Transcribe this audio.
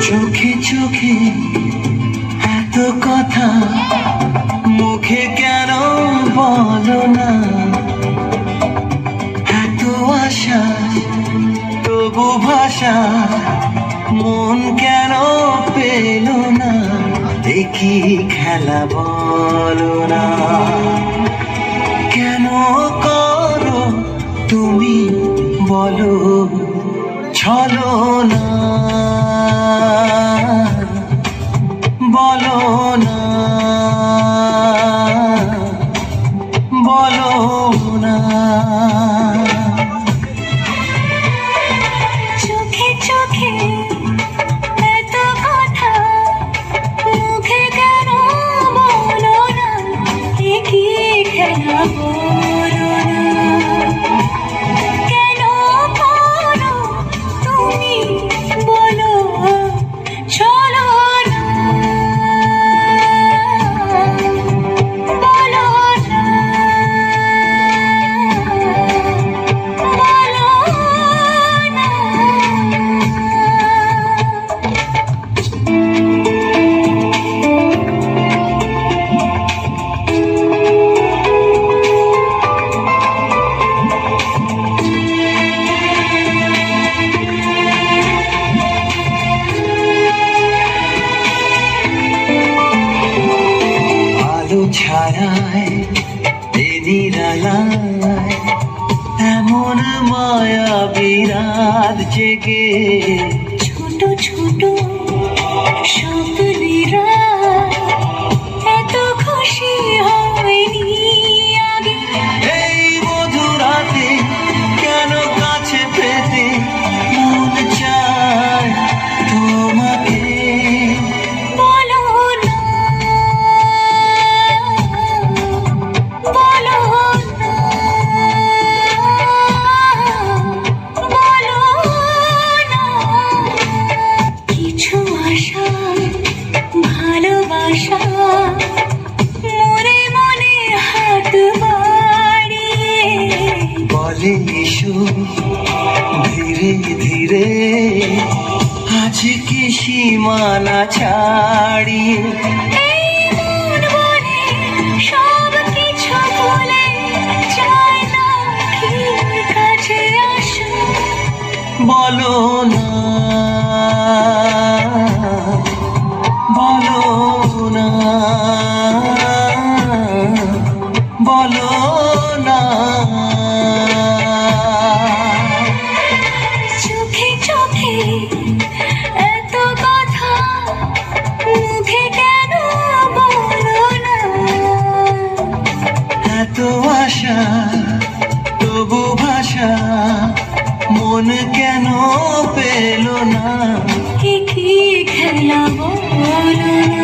চোখে চোখে এত কথা মুখে কেন বলো না, এত আশা তবু ভাষা মন কেন পেল না, দেখি খেলা বলো না, কেন করো তুমি বলো ছলো না, বলো না, বলো না। চোখে চোখে এত কথা মুখে কেন বলো না, কি খেলা বলো না, কেন করো তুমি বলো চলো না, বলো না, বলো না। আলো ছায়ায় এ নিরালায় এমন মায়া বিরাট জেগে, ছোট ছোট স্বপ্নেরা এত খুশি হয়নি আগে, এই মধুরাতে কেন কাছে পেতে মন চায় তোমাকে, বলো না, বলো না, বলো না। কিছু আশা ভালোবাসা মনে মনে হাত বাড়িয়ে বলে এসো ধীরে ধীরে আজকে সীমানা ছাড়িয়ে, এই মন বলে সব কিছু ভুলে চায় না কি কাছে আসো, বলো না, বলো না, বলো না। চোখে চোখে এত কথা মুখে কেন বলো না, এত আশা তবু ভাষা মন কেন পেল না, কি খেলা বলো না।